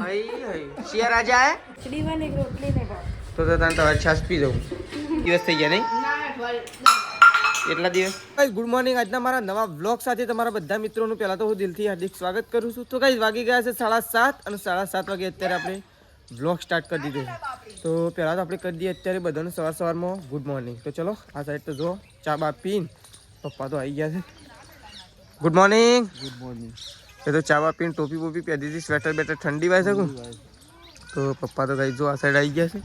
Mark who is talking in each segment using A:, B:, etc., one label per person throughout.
A: શિયા રાજા હે
B: ખીચડી વાળી રોટલી ને ભાત.
A: તો તને તમારી છાશ પી દઉં. દિવસ થઈ ગયા નહીં એટલા દિવસ. Guys good morning. આજના મારા નવા વ્લોગ સાથે તમારા બધા મિત્રોનું પહેલા તો હું દિલથી હાર્દિક સ્વાગત કરું છું. તો ગાઈસ વાગી ગયા છે 7:30 અને 7:30 વાગે અત્યારે આપણે વ્લોગ સ્ટાર્ટ કરી દીધો છે. તો પહેલાં તો આપણે કરી દઈએ અત્યારે બધાને સવારમાં ગુડ મોર્નિંગ. તો ચલો આ સાઈડ તો જો ચા બા પીને પપ્પા તો આવી ગયા છે. Good morning. Good morning. એ તો ચા બા પીને ટોપી બોપી પહેરી દીધી, સ્વેટર બેટર ઠંડી વાય શકું. તો પપ્પા તો ગાઈ જો આ સાઈડ આવી ગયા છે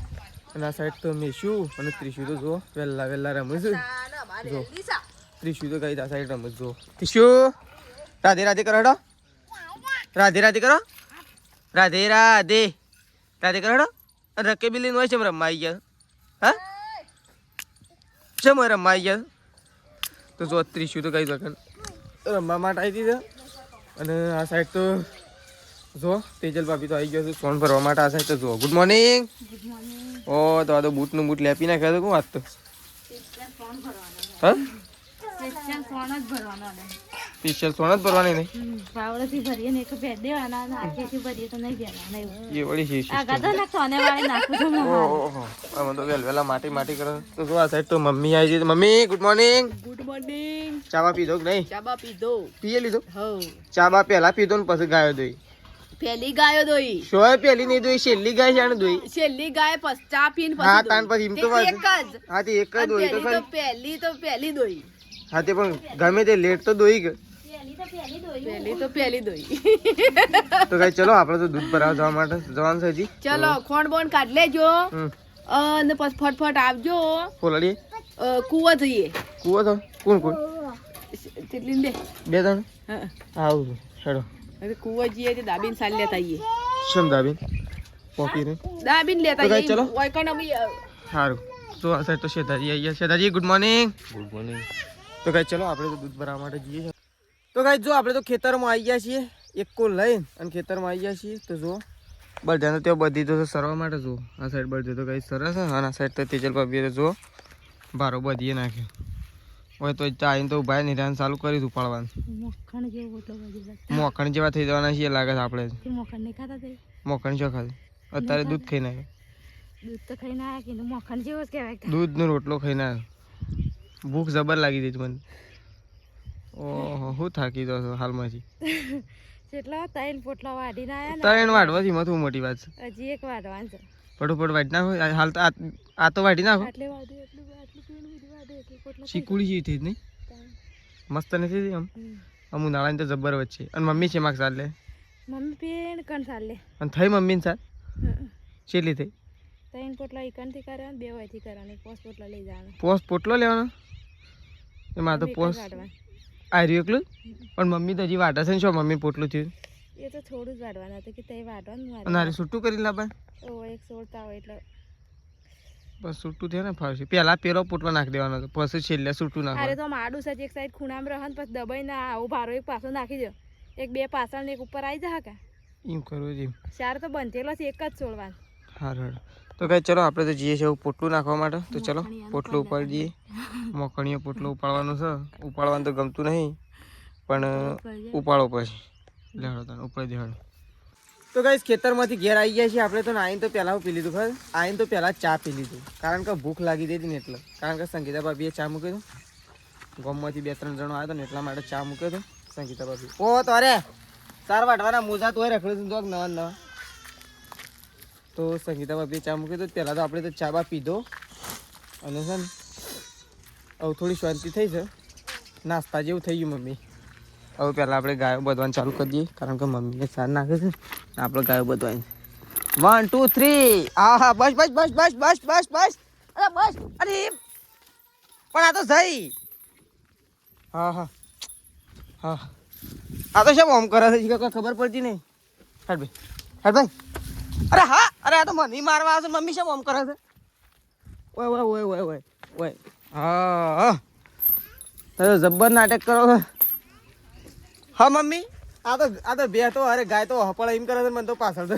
A: અને આ સાઈડ તો મેશુ અને ત્રિશુ તો જો વહેલા રમે છે. જો ત્રિશુ તો ગાઈ આ સાઈડ રમે જો. ત્રિશુ રાધે રાધે કરો હેડો. રાધે રાધે કરો. રાધે રાધે રાધે કરો હેડો. રકે બિલ્લી હોય છે રમવા આવી ગયા. હા છે રમવા આવી ગયા. તો જો ત્રિશુ તો ગાઈ જગન રમવા માટે આવી હતી અને આ સાઈડ તો જો તેજલ ભાભી તો આવી ગયો છે સોન ભરવા માટે. આ સાઈડ તો જો ગુડ મોર્નિંગ. ઓ તો બૂટનું બૂટ લેપી નાખ્યા તો કોણ વાત તો હા સ્પેશિયલ સોન જ ભરવાની નહીં.
B: પાવડેથી ભરીએ ને એક ભેદ દેવાના અને આખેથી ભરીએ તો નહીં ભેરવાના એવું.
A: એ વળી છે
B: આગળ તો ના સોને વાળી નાખું છું.
A: ઓહો આમાં તો વેલા માટી કરો. તો જો આ સાઈડ તો મમ્મી આવી છે. Mummy good morning.
B: Good morning.
A: ચા બા પીધો કે નહીં?
B: ચા બા પીધો.
A: પીએ લીધો.
B: હો
A: ચા બા પહેલા પીધો ને પછી ગાયો દોઈ.
B: પેલી ગાયો દોઈ.
A: શોય પેલી નહીં દોઈ, છેલ્લી ગાય છે દોઈ.
B: છેલ્લી ગાય પછી ચા પીને
A: હા તાન પછી એમ તો વાત
B: એક જ.
A: હા તે એક જ દોઈ તો ખરી.
B: પહેલી દોઈ.
A: હા તે પણ ગમે તે લેટ તો દોઈ કે
B: પહેલી દોઈ.
A: તો કઈ ચલો આપણે તો દૂધ ભરાવા જવા માટે જવાનું છે હજી.
B: ચલો ખોંડ બોન કાઢ લેજો અને પછી ફટફટ આવજો.
A: ફોલાડીએ
B: કુવો જઈએ.
A: કુવો તો કોણ
B: કેટલી બે
A: ત્રણ
B: હા
A: આવું હેડો.
B: હવે કુવો જઈએ તો દાબીન સાલ લેતા આવીએ.
A: શમ દાબીન પોકી રે
B: દાબીન લેતા
A: તો કઈ
B: આવીએ.
A: ચલો.
B: ઓયકણ અમે
A: સારું. તો આ સાઈડ તો શેતાજી આવી ગયા. શેતાજી ગુડ મોર્નિંગ.
C: Good morning.
A: તો કઈ ચલો આપણે તો દૂધ ભરાવા માટે જઈએ. તો કઈ જો આપણે તો ખેતરમાં આવી ગયા છીએ એકો લઈને અને ખેતરમાં આવી ગયા છીએ. તો જો બળદાને ત્યાં બધી તો સરવા માટે જો આ સાઈડ બળદે તો કઈ સરસ અને આ સાઈડ તો તેજલ ભાભીએ જો ભારો બધીએ નાખ્યો હોય તો આવીને તો ઉભા નિરાન ચાલુ કરી દીધું પાડવાનું.
B: મખણ જેવો ઓટલો બાજી
A: મોખણ જેવા થઈ જવાના છીએ લાગે છે આપણે.
B: મખણ નહીં ખાતા તે
A: મોખણ શું ખાધું અત્યારે દૂધ ખાઈને આવ્યો.
B: દૂધ તો ખાઈને આવ્યા કે મખણ જેવો જ કહેવાય.
A: દૂધનો રોટલો ખાઈને આવ્યો. ભૂખ જબર લાગી હતી મને. ઓહો હું થાકી જાઉં છું હાલમાંથી.
B: કેટલા 3 પોટલા વાઢીને આવ્યા
A: ત્રણ વાઢવાથી મથું મોટી વાત છે.
B: ને હજી એક વાઢવાનું છે.
A: ફટોફટ વાઢી નાખો. હાલ તો આ તો વાઢી નાખો.
B: આટલે વાઢી એટલું પીણ બીજું વાઢે એટલે પોટલા
A: શીકુડી જેવી થઈ જ નહીં મસ્ત નથી થઈ આમ આમ ઉનાળાની તો જબ્બર વચ્ચે. અને મમ્મી છે માગ ચાલે
B: મમ્મી પીણ કણ ચાલે
A: અને થઈ મમ્મીને સાથ છેલ્લી થઈ
B: 3 પોટલા એકણથી કરવાના 2 વાયથી કરવાના 5 પોટલા લઈ જવાના.
A: પોટલો લેવાનો એમાં તો પોસ આ રહ્યું એકલું પણ મમ્મી તો હજી વાટા છે ને શું મમ્મી પોટલું થયું
B: એ તો થોડું જ વાઢવાના હતું કે તે વાઢવાનું
A: અને હારે છૂટું કરી લાવે.
B: ઓ એક સોળતા હોય એટલે
A: બસ છૂટું થયું ને ફાવશે. પહેલા પેલો પોટલો નાખી દેવાનો હતો પછી છેલ્લે છૂટું
B: અરે
A: નાખવાનું.
B: તો માડું છે એક સાઈડ ખૂણામાં રહે ને પછી દબાઈ ના આવું ભારો એક પાછો નાખી દો. એક બે પાછળ ને એક ઉપર આવી જા કા
A: એમ કરવું છે.
B: ચાર તો બંધેલો છે એક જ છોડવાનું.
A: હારું તો કઈ ચલો આપણે તો જઈએ છીએ પોટલું નાખવા માટે. તો ચલો પોટલું ઉપાડી દઈએ. મોખણીઓ પોટલું ઉપાડવાનું છે. ઉપાડવાનું તો ગમતું નહીં પણ ઉપાડો પછી લેહાડો તને ઉપાડી દેહાડો. તો ગાઈસ ખેતરમાંથી ઘેર આવી ગયા છીએ આપણે. તો આવીને તો પહેલાં પી લીધું ખબર આવીને તો પહેલાં ચા પી લીધું કારણ કે ભૂખ લાગી હતી ને એટલે. કારણ કે સંગીતા ભાભીએ ચા મૂક્યો હતો ગામમાંથી 2-3 જણો આવ્યા હતા ને એટલા માટે ચા મૂક્યો હતો સંગીતા ભાભી. ઓ તો અરે ચાર વાટવાના મોજા તો રખડું તો નવા તો સંગીતા ભાભીએ ચા મૂક્યો તો પહેલાં તો આપણે તો ચા બા પીધો અને છે ને હવે થોડી શાંતિ થઈ છે. નાસ્તા જેવું થઈ ગયું મમ્મી. હવે પહેલાં આપણે ગાયો બધવાનું ચાલુ કરી દઈએ કારણ કે મમ્મીને સાર નાખે છે આપણે ગાયો બધવાની. 1 2 3 હા હા બસ બસ બસ બસ બસ બસ બસ અરે બસ અરે પણ આ તો જઈ હા હા હા આ તો શેમ ઓમ કરે છે ખબર પડતી નહીં. હેડ ભાઈ અરે હા અરે આ તો મને મારવા આવશે મમ્મી શેમ ઓમ કરે છે. ઓય ઓય ઓય ઓય ઓય ઓય હા તમે જબ્બર નાટક કરો છો. હા મમ્મી આ તો બે તો અરે ગાય તો હપળ એમ કરે છે મને તો પાછળ તો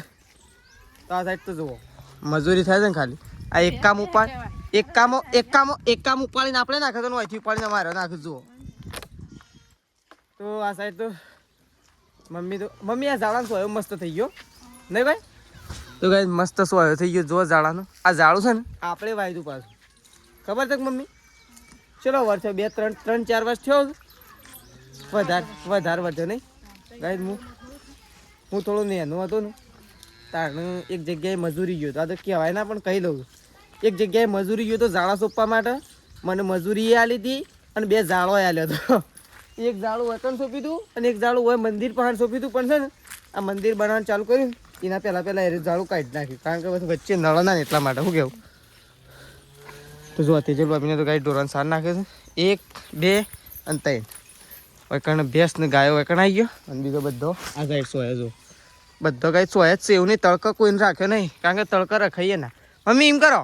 A: આ સાઈડ તો જુઓ મજૂરી થાય છે ને ખાલી. આ એક કામ ઉપાડીને આપણે નાખે તો અહીંથી ઉપાડીને મારે નાખે જુઓ. તો આ સાઈડ તો મમ્મી આ ઝાડાનો સોયો મસ્ત થઈ ગયો નહીં ભાઈ? તો ગાઈસ મસ્ત સોયો થઈ ગયો જો ઝાડાનો. આ ઝાડું છે ને આપણે વાયદું પાછું ખબર છે કે મમ્મી? ચલો વર્ષ 3-4 વર્ષ થયો વધારે વધ્યો નહીં ગાઈસ. હું થોડો નેનો હતો ને તારને એક જગ્યાએ મજૂરી ગયો તો આ તો કહેવાય ના પણ કહી લઉં. એક જગ્યાએ મજૂરી ગયો તો ઝાડા સોંપવા માટે. મને મજૂરી એ આલી હતી અને 2 ઝાડો આલ્યો હતો. એક ઝાડું વતન સોંપી હતું અને એક ઝાડું હોય મંદિર પાસે સોંપી હતું. પણ છે ને આ મંદિર બનાવવાનું ચાલુ કર્યું એના પહેલાં એ ઝાડું કાઢી નાખ્યું કારણ કે પછી વચ્ચે નળ ના એટલા માટે. શું કહેવું? તો જો તેજલ બાપીને તો ગાય ઢોરાને સાર નાખે છે 1 2 અને 3. વૈકણ ભેંસ ને ગાયો વૈકણ આવી ગયો અને બીજો બધો આ સાઈડ સોય. જો બધો ગાય સોય જ છે એવું નહીં. તડકો કોઈને રાખ્યો નહીં કારણ કે તડકો રખાઈએ ના. મમ્મી એમ કરો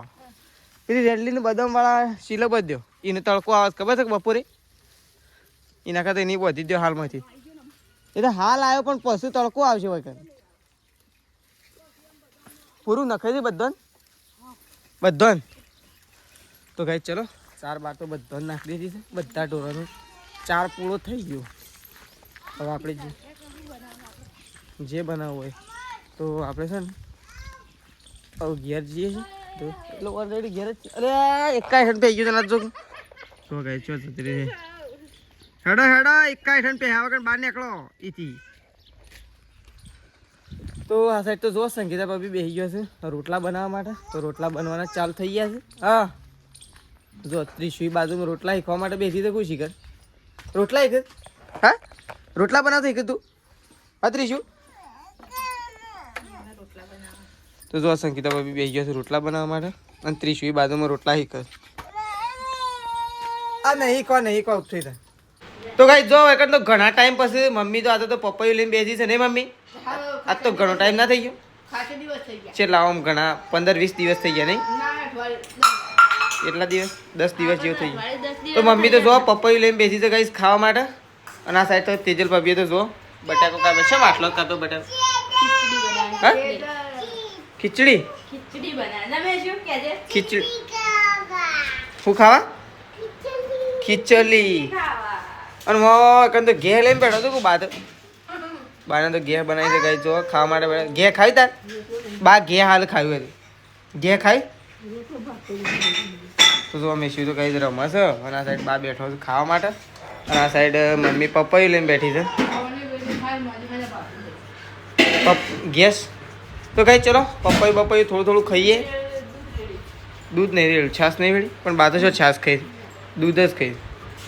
A: પેલી રેડલીને બદામવાળા શીલો બધ્યો એને તડકો આવે ખબર છે કે બપોરે એના કરતા એની બધી દો હાલમાંથી. એ તો હાલ આવ્યો પણ પછી તડકો આવશે વૈકણ પૂરું નખાઈ દે બધો. તો ગાય ચલો 4 બાર તો બધો નાખી દીધી છે. બધા ઢોરાનું 4 પૂળો થઈ ગયો. હવે આપણે જે બનાવવું હોય તો આપણે છે ને હવે ઘેર જઈએ છીએ તો એટલે ઓલરેડી ઘેર જ. અરે એકા હેઠ પી ગયું તને જો તો ગાય ચો જતી રહે. હેડો એકા હેઠ પે હવે બહાર નીકળો એથી. તો આ સાઈડ તો જો સંગીતા ભાભી બેસી ગયો છે રોટલા બનાવવા માટે. તો રોટલા બનવાના ચાલુ થઈ ગયા છે. હા જો ત્રીસી બાજુમાં રોટલા શીખવા માટે બેસી તો કોઈ શીખર રોટલા શીખર. હા રોટલા બનાવતો શીખર તું? હા ત્રીસું તો જો સંગીતા ભાભી બેસી ગયો છે રોટલા બનાવવા માટે અને ત્રીસી બાજુમાં રોટલા શીખર. આ નહીં કહો થઈ થાય. તો ગાઈ જો એક તો ઘણા ટાઈમ પછી મમ્મી તો આજે તો પપ્પાયું લઈને બેસી છે ને મમ્મી? આજ તો ઘણો ટાઈમ ના થઈ ગયો? કેટલા આમ ઘણા 15-20 દિવસ થઈ ગયા નહીં? એટલા દિવસ 10 દિવસ જેવું થઈ ગયું. તો મમ્મી તો જો પપ્પાયું લઈને બેસી છે ગાઈસ ખાવા માટે. અને આ સાઈડ તો તેજલ ભાભીએ તો જો બટાકો કાપે છે. આટલો કાપ્યો બટાકો. હા ખીચડી શું ખાવા? ખીચડી. અને હું તો ઘે લઈને બેઠો હતો બાને તો ઘે બનાવી છે ગાઈ જો ખાવા માટે બેઠા. ઘે ખાવી તાર બા? ઘે હાલ ખાવી હતી. ઘે ખાઈ તો જો મેં શું તો કઈ રમવા છે. અને આ સાઈડ બા બેઠો છે ખાવા માટે. અને આ સાઈડ મમ્મી પપ્પાયું લઈને બેઠી છે ગેસ. તો કઈ ચલો પપ્પાયું થોડું ખાઈએ. દૂધ નહીં રેડ્યું છાશ નહીં વેડી પણ બા તો શું છાશ ખાઈ દૂધ જ ખાઈ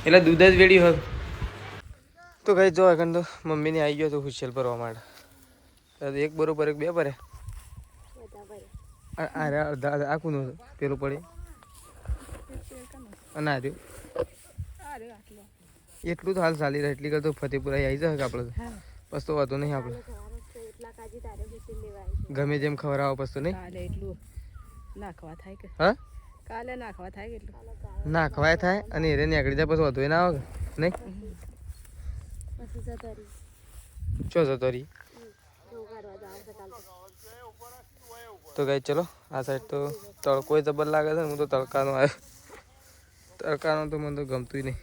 A: એટલે દૂધ જ વેડી હોય. તો કઈ જો એકન તો મમ્મીને આવી ગયો તો હુશિયાર ભરવા માટે. એક બરોબર એક બે ભરે. અરે અડધા આ કોનું પેલું પડે અને આ રહ્યું એટલું તો હાલ ચાલી રહે. એટલી કરતો ફતેપુરા આવી જાય આપણે તો બસ તો વાંધો નહીં. આપણે ગમે જેમ ખવડાવો બસ તો નહીં. હા નાખવાય થાય અને એને નીકળી જાય પછી વધુ ના આવે નહીં. ચો જતો રહી. તો ગઈ ચલો આ સાઈડ તો તડકો જબર લાગે છે. હું તો તડકાનો આવ્યો. તડકાનો તો મને તો ગમતું નહીં.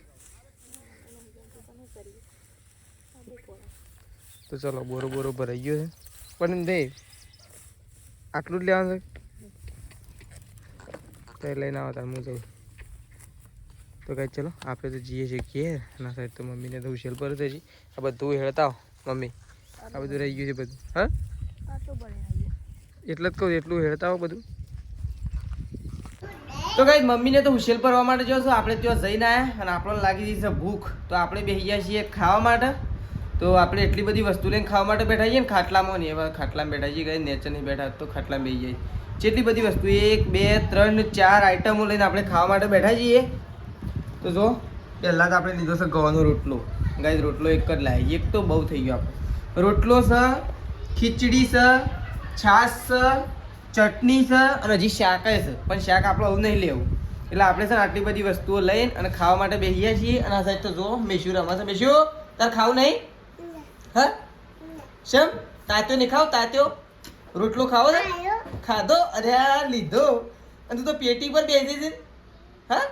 A: તો ચલો બોરો ભરાઈ ગયો છે પણ દે આટલું જ લેવાનું છે તો લઈને આવતા હું જઉં. તો કઈ ચલો આપણે તો જઈએ છીએ ઘેર. ના સાઈડ તો મમ્મીને તો ઉછેલ પર છે. આ બધું હેળતા મમ્મી આ બધું રહી ગયું છે બધું. હા એટલે જ કહું એટલું હેળતા હો બધું. તો કઈ મમ્મીને તો ઉછેલ ભરવા માટે જો આપણે ત્યાં જઈને આવ્યા અને આપણને લાગી ગઈ છે ભૂખ. તો આપણે બેસી ગયા છીએ ખાવા માટે. તો આપણે એટલી બધી વસ્તુ લઈને ખાવા માટે બેઠા છીએ ને ખાટલામાં ને એવા ખાટલામાં બેઠા છીએ. કઈ નેચર નહીં બેઠા તો ખાટલામાં બેસી જાય. જેટલી બધી વસ્તુ 1 2 3 4 આઈટમો લઈને આપણે ખાવા માટે બેઠા છીએ. તો જો પહેલાં તો આપણે લીધો છે ગવાનો રોટલો. ગાય રોટલો એક જ લાવી. એક તો બહુ થઈ ગયો આપણે. રોટલો છે, ખીચડી છે, છાશ છે, ચટણી છે અને હજી શાક છે. પણ શાક આપણે આવું નહીં લેવું એટલે આપણે છે ને આટલી બધી વસ્તુઓ લઈને અને ખાવા માટે બેસીએ છીએ. અને આ સાઈડ તો જો મેશું રમા છે. મેશું તાર ખાવું નહીં? હા શેમ તાત્યો નહીં ખાવ? તાત્યો રોટલો ખાવો છે? ખાધો? અરે લીધો અને તું તો પેટી પર બેસી છે. હા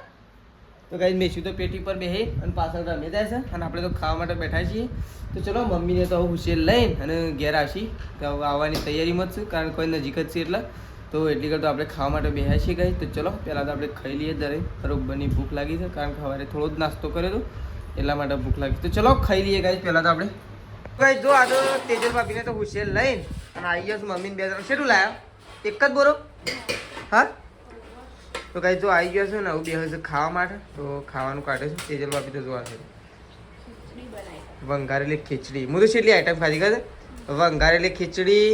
A: તો ગાઈસ મેશું તો પેટી પર બેહી અને પાછળ રમે જાય છે અને આપણે તો ખાવા માટે બેઠા છીએ. તો ચલો મમ્મીને તો હુશેર લઈને અને ઘેર આવશી તો હવે આવવાની તૈયારીમાં જ છું કારણ કોઈ નજીક જ છે એટલે તો એટલી કરતો આપણે ખાવા માટે બેસ્યા છીએ ગઈ તો ચલો પહેલાં તો આપણે ખાઈ લઈએ દરેક બરોબરની ભૂખ લાગી છે કારણ કે સવારે થોડો જ નાસ્તો કર્યો હતો એટલા માટે ભૂખ લાગી તો ચલો ખાઈ લઈએ ગાઈસ પહેલાં તો આપણે ગાઈસ જો આ તો તેજલ ભાભીને તો હુશેર લઈને અને આવી ગયો છું મમ્મીને બે જણ શેઠું લાવ્યા એક જ બોરો હા તો ગાઈસ જો આવી ગયો છે ને આવું બે હશે ખાવા માટે તો ખાવાનું કાઢે છે તેજલ ભાભી તો જોવા છે વંગારેલી ખીચડી હું તો કેટલી આઈટમ ખાધી કરે વંગારેલી ખીચડી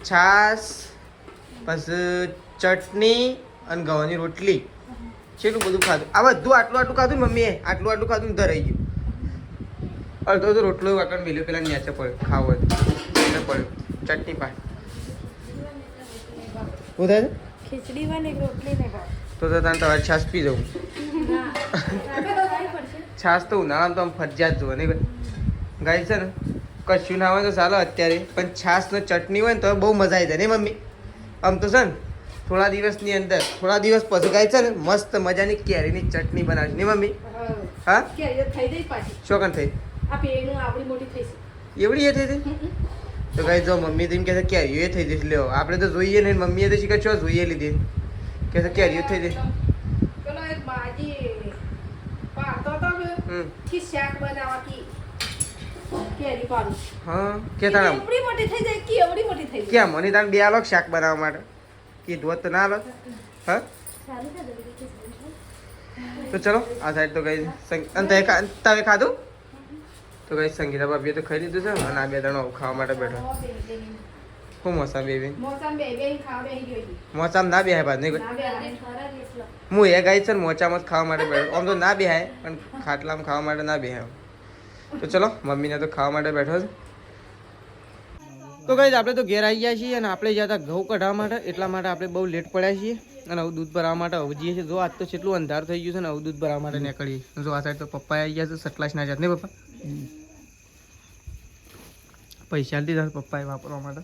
A: છાશ પછી ચટણી અને ઘઉંની રોટલી કેટલું બધું ખાધું આ બધું આટલું ખાધું ને મમ્મીએ આટલું ખાધું ધરાઈ ગયું અડધો તો રોટલો વાટણ મેલ્યો પેલા ન્યાચે પડ્યો ખાવો એટલે પડ્યો ચટણી પાય શું થાય છે
B: ખીચડી હોય ને રોટલી ને
A: તો તને તમારે છાશ પી જવું છાશ તો ઉનાળામાં તો આમ ફરજિયાત જોવે નહીં ગાય છે ને કશું ના હોય તો ચાલો અત્યારે પણ છાશ ને ચટણી હોય ને તો બહુ મજા આવી જાય નહીં મમ્મી આમ તો છે ને થોડા દિવસની અંદર થોડા દિવસ પછી ગાય છે ને મસ્ત મજાની કેરીની ચટણી બનાવશે નહીં મમ્મી હા શોકન થઈ એવડી એ થઈ હતી તો ગાય જો મમ્મી તો એમ કહે છે કેરીઓ એ થઈ જશે લ્યો આપણે તો જોઈએ નહીં મમ્મીએ તો શીખે છો જોઈએ લીધી કે છે કેરીઓ થઈ જશે હા કે તારા ક્યાં મને તાર બે આલો શાક બનાવવા માટે કીધું હોત તો ના આલો હા તો ચલો આ સાઈડ તો ગઈ તમે ખાધું તો ગઈ સંગીતા ભાભીએ તો ખાઈ લીધું છે અને આ બે જણો ખાવા માટે બેઠો હું મોસામ બેબી મોચામ ના બેહાય બાદ નહીં હું એ ગાઈ છે ને મોચામાં જ ખાવા માટે બેઠો આમ તો ના બેહાય પણ ખાટલામાં ખાવા માટે ના બેહાય તો ચલો મમ્મીને તો ખાવા માટે બેઠો છે તો ગાઈઝ આપણે તો ઘેર આવી ગયા છીએ અને આપણે જ્યાં હતા ઘઉં કઢાવવા માટે એટલા માટે આપણે બહુ લેટ પડ્યા છીએ અને હવે દૂધ ભરાવવા માટે હવે જઈએ છીએ જો આજ તો કેટલું અંધાર થઈ ગયું છે ને હવે દૂધ ભરાવવા માટે નીકળીએ જો આ સાઈડ તો પપ્પા આવી ગયા છે સટલાસના જાત ને પપ્પા પૈસા લીધા પપ્પાએ વાપરવા માટે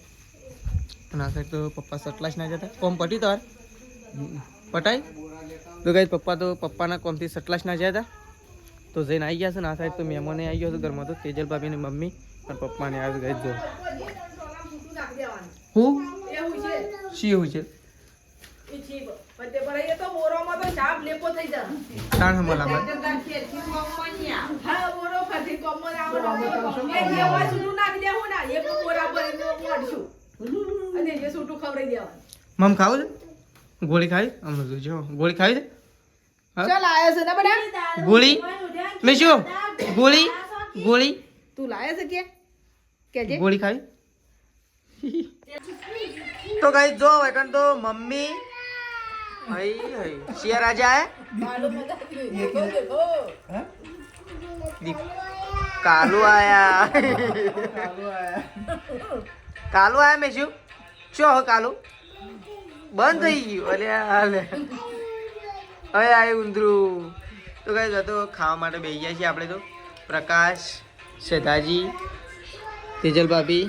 A: અને આ સાઈડ તો પપ્પા સટલાસના જતા કોમ પટી તમારે પટાય તો ગાઈઝ પપ્પા તો પપ્પાના કોમથી સટલાસના જ્યાં હતા તો જઈને આવી ગયા છે ને આ સાઈડ તો મહેમાને આવી ગયો છે ઘરમાં તો તેજલ ભાભીની મમ્મી અને પપ્પાને આવી ગઈ જો હું શી હું છે તાણ હમલા મમ ખાવું છે ગોળી ખાવી હમણાં જોજો ગોળી ખાવી છે ગોળી મેં શું ગોળી ગોળી
B: તું લાયા છે કે
A: ગોળી ખાવી તો ગાઈ જો વેકન તો મમ્મી હઈ હઈ શિયા રાજા હે કાલુ આયા કાલુ આયા મેં શું હો કાલુ બંધ થઈ ગયું અરે હાલે હવે આય ઉંદરું તો ગાઈ તો ખાવા માટે બેસી ગયા છીએ આપણે તો પ્રકાશ શ્રદ્ધાજી તેજલ ભાભી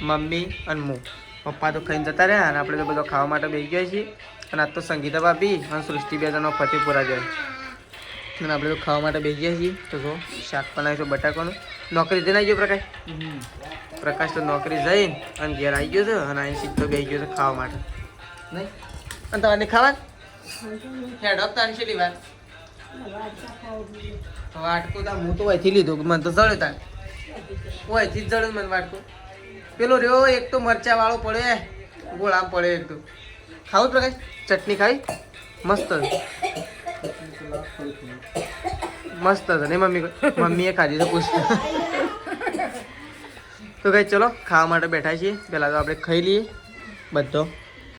A: મમ્મી અને હું પપ્પા તો ખાઈને જતા રહ્યા અને આપણે તો બધો ખાવા માટે બેસી ગયા છીએ અને આજ તો સંગીતા ભાભી અને સૃષ્ટિ બે જણો ફતેપુરા જાય અને આપણે તો ખાવા માટે બેસી ગયા છીએ તો જો શાક બનાવીશું બટાકાનું નોકરી જઈને આવી ગયો પ્રકાશ તો નોકરી જઈને અને ઘેર આવી ગયો છે અને અહીં સીધો બેસી ગયો છે ખાવા માટે નહીં અને તમારે ખાવા હેડ અપ તારી છેલ્લી વાર વાટકો તા હું તો અહીંથી લીધો મને તો જળે તાર હું અહીંથી જ જળે મને વાટકો પેલો રહ્યો એક તો મરચા વાળો પડે ગોળામ પડે એક તો ખાવું પ્રકાશ ચટણી ખાવી મસ્ત મસ્ત છે નહીં મમ્મીએ ખાધી તો પૂછ તો કઈ ચલો ખાવા માટે બેઠા છીએ પહેલાં તો આપણે ખાઈ લઈએ બધો